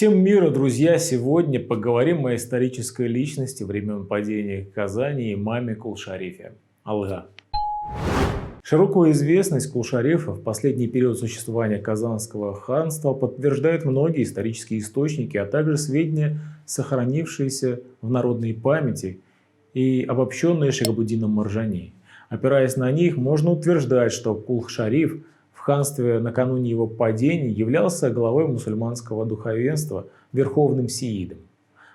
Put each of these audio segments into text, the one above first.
Всем мира, друзья! Сегодня поговорим о исторической личности времен падения Казани имаме Кул-Шарифе – Алга. Широкую известность Кул-Шарифа в последний период существования Казанского ханства подтверждают многие исторические источники, а также сведения, сохранившиеся в народной памяти и обобщенные Шихабуддином Маржани. Опираясь на них, можно утверждать, что Кул-Шариф в ханстве накануне его падения являлся главой мусульманского духовенства, верховным сиидом.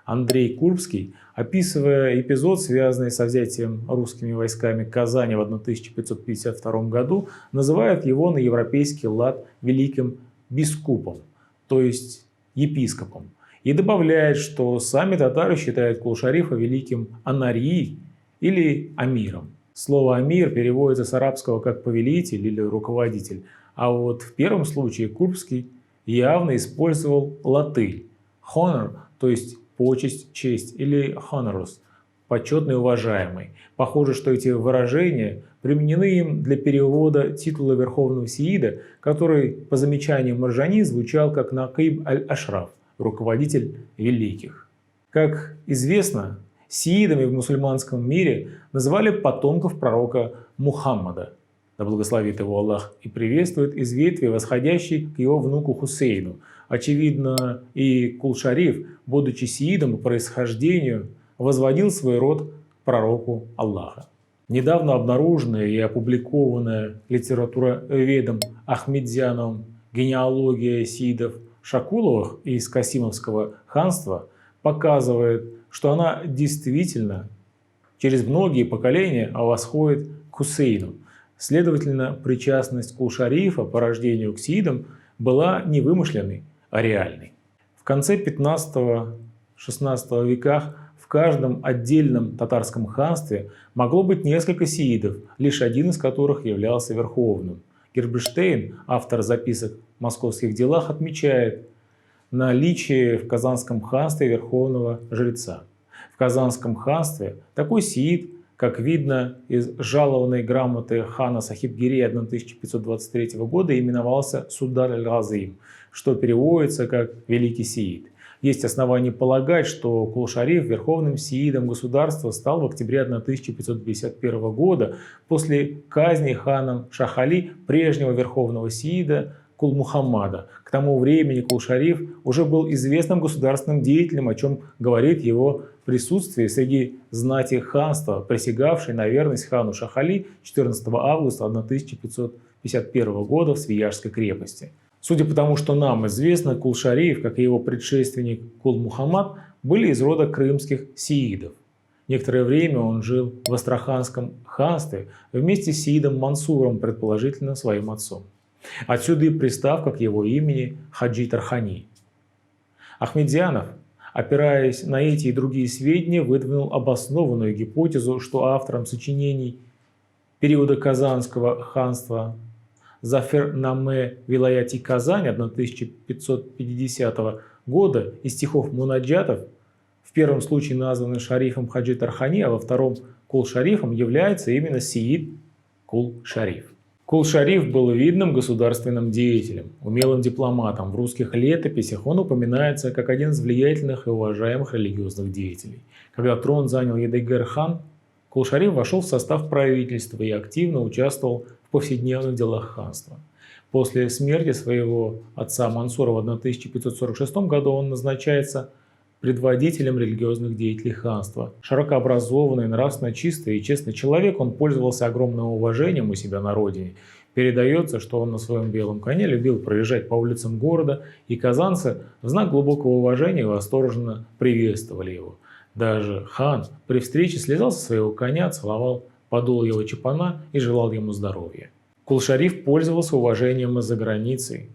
Андрей Курбский, описывая эпизод, связанный со взятием русскими войсками Казани в 1552 году, называет его на европейский лад великим бискупом, то есть епископом, и добавляет, что сами татары считают Кул-Шарифа великим анарией или амиром. Слово «амир» переводится с арабского как «повелитель» или «руководитель», а вот в первом случае Курбский явно использовал латынь «honor», то есть «почесть», «честь» или «honorus» – «почетный, уважаемый». Похоже, что эти выражения применены им для перевода титула верховного сиида, который, по замечанию Маржани, звучал как «накиб аль-ашраф» – «руководитель великих». Как известно, сиидами в мусульманском мире называли потомков пророка Мухаммада, да благословит его Аллах и приветствует, из ветви, восходящей к его внуку Хусейну. Очевидно, и Кул-Шариф, будучи сиидом по происхождению, возводил свой род к пророку Аллаха. Недавно обнаруженная и опубликованная литературоведом Ахмедзяновым генеалогия сиидов Шакуловых из Касимовского ханства показывает, что она действительно через многие поколения восходит к Хусейну. Следовательно, причастность Кул-Шарифа по рождению к сиидам была не вымышленной, а реальной. В конце 15-16 веках в каждом отдельном татарском ханстве могло быть несколько сиидов, лишь один из которых являлся верховным. Герберштейн, автор записок в московских делах, отмечает наличие в Казанском ханстве верховного жреца. В Казанском ханстве такой сиид, как видно из жалованной грамоты хана Сахиб-Гирей 1523 года, именовался Судар аль-Газим, что переводится как «великий сиид». Есть основания полагать, что Кул-Шариф верховным сиидом государства стал в октябре 1551 года после казни ханом Шах-Али прежнего верховного сиида Кул-Мухаммада. К тому времени Кул-Шариф уже был известным государственным деятелем, о чем говорит его присутствие среди знати ханства, присягавшей на верность хану Шах-Али 14 августа 1551 года в Свияжской крепости. Судя по тому, что нам известно, Кул-Шариф, как и его предшественник Кул-Мухаммад, были из рода крымских сиидов. Некоторое время он жил в Астраханском ханстве вместе с сиидом Мансуром, предположительно своим отцом. Отсюда и приставка к его имени Хаджи Тархани. Ахмедзянов, опираясь на эти и другие сведения, выдвинул обоснованную гипотезу, что автором сочинений периода Казанского ханства Зафер-Наме Вилаяти Казань 1550 года и стихов мунаджатов, в первом случае названный шарифом Хаджи Тархани, а во втором Кул-Шарифом, является именно сиид Кул-Шариф. Кул-Шариф был видным государственным деятелем, умелым дипломатом. В русских летописях он упоминается как один из влиятельных и уважаемых религиозных деятелей. Когда трон занял Едыгер-хан, Кул-Шариф вошел в состав правительства и активно участвовал в повседневных делах ханства. После смерти своего отца Мансура в 1546 году он назначается предводителем религиозных деятелей ханства. Широкообразованный, нравственно чистый и честный человек, он пользовался огромным уважением у себя на родине. Передается, что он на своем белом коне любил проезжать по улицам города, и казанцы в знак глубокого уважения восторженно приветствовали его. Даже хан при встрече слезал со своего коня, целовал подол его чапана и желал ему здоровья. Кул-Шариф пользовался уважением из-за границей.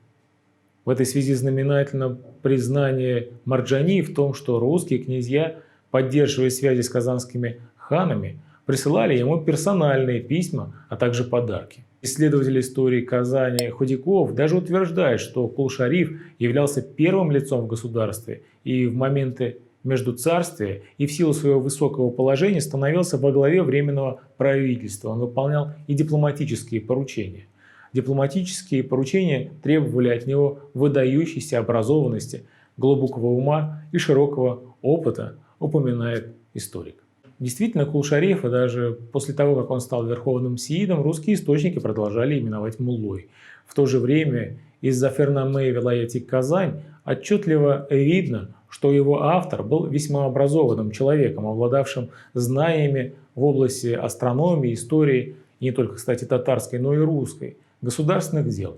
В этой связи знаменательно признание Марджани в том, что русские князья, поддерживая связи с казанскими ханами, присылали ему персональные письма, а также подарки. Исследователь истории Казани Худяков даже утверждает, что Кул-Шариф являлся первым лицом в государстве и в моменты междуцарствия и в силу своего высокого положения становился во главе Временного правительства. Он выполнял и дипломатические поручения. Дипломатические поручения требовали от него выдающейся образованности, глубокого ума и широкого опыта, упоминает историк. Действительно, Кул-Шарифа даже после того, как он стал верховным сиидом, русские источники продолжали именовать муллой. В то же время из Зафер-Наме вилаяти Казань отчетливо видно, что его автор был весьма образованным человеком, обладавшим знаниями в области астрономии, истории, и не только, кстати, татарской, но и русской, государственных дел.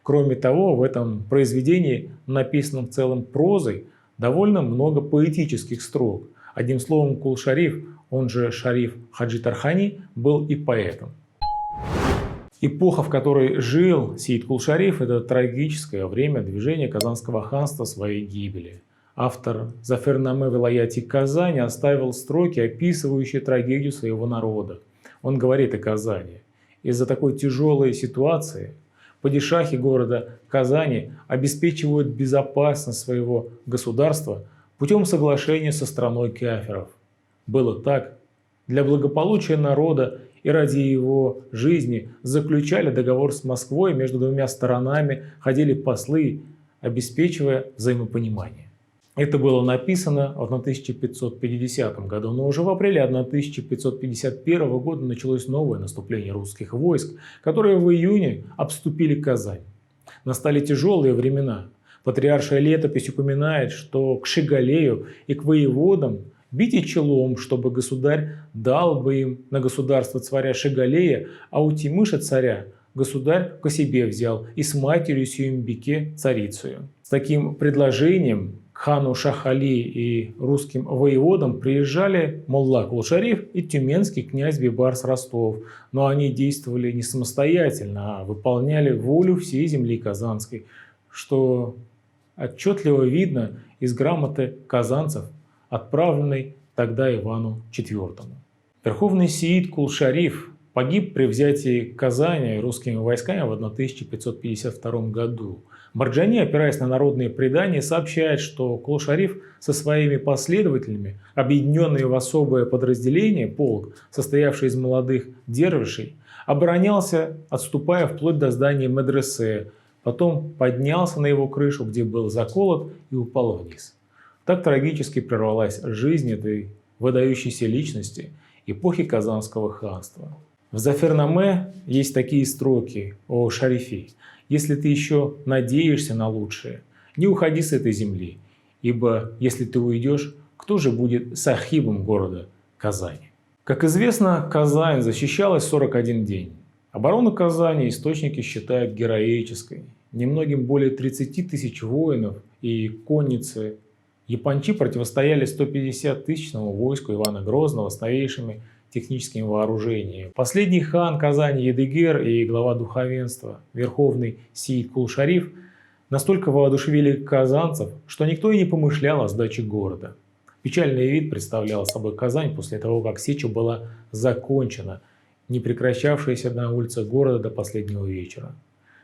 Кроме того, в этом произведении, написанном в целом прозой, довольно много поэтических строк. Одним словом, Кул-Шариф, он же Шариф Хаджи Тархани, был и поэтом. Эпоха, в которой жил Сеид Кул-Шариф, это трагическое время движения Казанского ханства своей гибели. Автор Зафер-Наме вилаяти Казани оставил строки, описывающие трагедию своего народа. Он говорит о Казани. Из-за такой тяжелой ситуации падишахи города Казани обеспечивают безопасность своего государства путем соглашения со страной кафиров. Было так. Для благополучия народа и ради его жизни заключали договор с Москвой, между двумя сторонами ходили послы, обеспечивая взаимопонимание. Это было написано в 1550 году, но уже в апреле 1551 года началось новое наступление русских войск, которые в июне обступили Казань. Настали тяжелые времена. Патриаршая летопись упоминает, что к Шигалею и к воеводам бить челом, чтобы государь дал бы им на государство царя Шигалея, а у Тимыша царя государь к себе взял и с матерью Сюембике царицею. С таким предложением к хану Шах-Али и русским воеводам приезжали молла Кул-Шариф и тюменский князь Бибарс Ростов, но они действовали не самостоятельно, а выполняли волю всей земли казанской, что отчетливо видно из грамоты казанцев, отправленной тогда Ивану IV. Верховный сиид Кул-Шариф погиб при взятии Казани русскими войсками в 1552 году. Марджани, опираясь на народные предания, сообщает, что Кул-Шариф со своими последователями, объединенные в особое подразделение, полк, состоявший из молодых дервишей, оборонялся, отступая вплоть до здания медресе, потом поднялся на его крышу, где был заколот, и упал вниз. Так трагически прервалась жизнь этой выдающейся личности эпохи Казанского ханства. В Зафер-Наме есть такие строки о Шарифе. «Если ты еще надеешься на лучшее, не уходи с этой земли, ибо если ты уйдешь, кто же будет сахибом города Казани?» Как известно, Казань защищалась 41 день. Оборону Казани источники считают героической. Немногим более 30 тысяч воинов и конницы япончи противостояли 150-тысячному войску Ивана Грозного с новейшими техническими вооружениями. Последний хан Казани Едыгер и глава духовенства, верховный сиид Кул-Шариф, настолько воодушевили казанцев, что никто и не помышлял о сдаче города. Печальный вид представляла собой Казань после того, как сеча была закончена, не прекращавшаяся на улицах города до последнего вечера.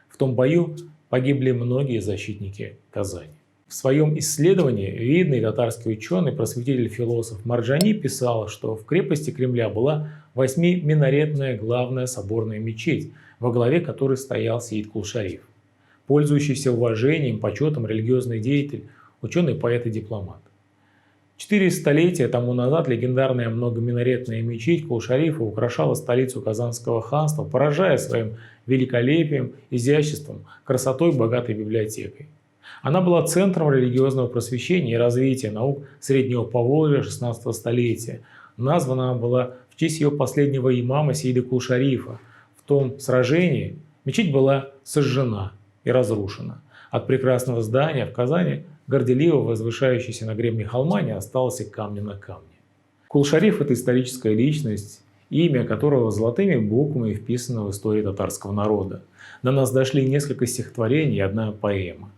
В том бою погибли многие защитники Казани. В своем исследовании видный татарский ученый, просветитель, философ Марджани писал, что в крепости Кремля была 8-минаретная главная соборная мечеть, во главе которой стоял сиид Кул-Шариф. Пользующийся уважением, почетом религиозный деятель, ученый, поэт и дипломат. 4 столетия тому назад легендарная многоминаретная мечеть Кул-Шарифа украшала столицу Казанского ханства, поражая своим великолепием, изяществом, красотой, богатой библиотекой. Она была центром религиозного просвещения и развития наук Среднего Поволжья XVI столетия. Названа она была в честь ее последнего имама сиида Кул-Шарифа. В том сражении мечеть была сожжена и разрушена. От прекрасного здания в Казани, горделиво возвышающейся на гребне холма, не осталось и камня на камне. Кул-Шариф – это историческая личность, имя которого золотыми буквами вписано в историю татарского народа. До нас дошли несколько стихотворений и одна поэма.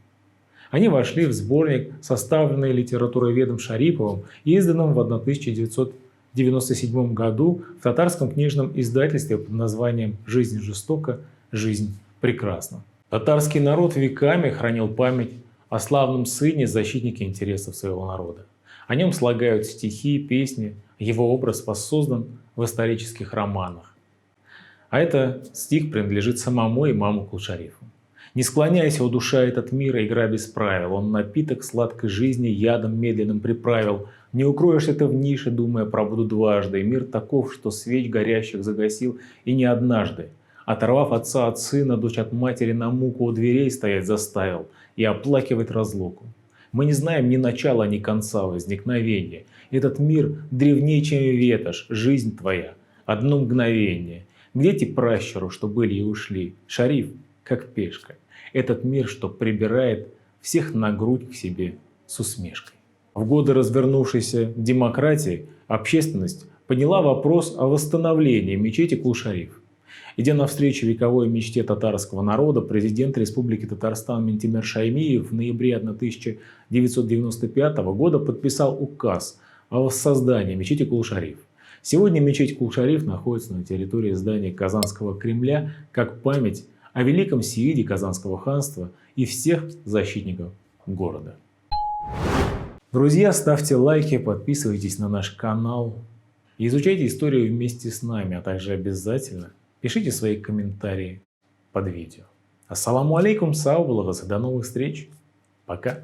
Они вошли в сборник, составленный литературоведом Шариповым и изданным в 1997 году в татарском книжном издательстве под названием «Жизнь жестока, жизнь прекрасна». Татарский народ веками хранил память о славном сыне, защитнике интересов своего народа. О нем слагают стихи, песни, его образ воссоздан в исторических романах. А этот стих принадлежит самому имаму Кул-Шарифу. Не склоняйся, о душа, этот мир, игра без правил. Он напиток сладкой жизни ядом медленным приправил. Не укроешься ты в нише, думая, пробуду дважды. И мир таков, что свеч горящих загасил и не однажды. Оторвав отца от сына, дочь от матери, на муку у дверей стоять заставил и оплакивать разлуку. Мы не знаем ни начала, ни конца возникновения. Этот мир древнее, чем ветошь, жизнь твоя, одно мгновение. Где те пращуры, что были и ушли? Шариф, как пешка. Этот мир, что прибирает всех на грудь к себе с усмешкой. В годы развернувшейся демократии общественность подняла вопрос о восстановлении мечети Кул-Шариф. Идя навстречу вековой мечте татарского народа, президент Республики Татарстан Минтимер Шаймиев в ноябре 1995 года подписал указ о воссоздании мечети Кул-Шариф. Сегодня мечеть Кул-Шариф находится на территории здания Казанского Кремля как память о великом сеиде Казанского ханства и всех защитников города. Друзья, ставьте лайки, подписывайтесь на наш канал, изучайте историю вместе с нами, а также обязательно пишите свои комментарии под видео. Ассаламу алейкум, сау, благословен, до новых встреч, пока.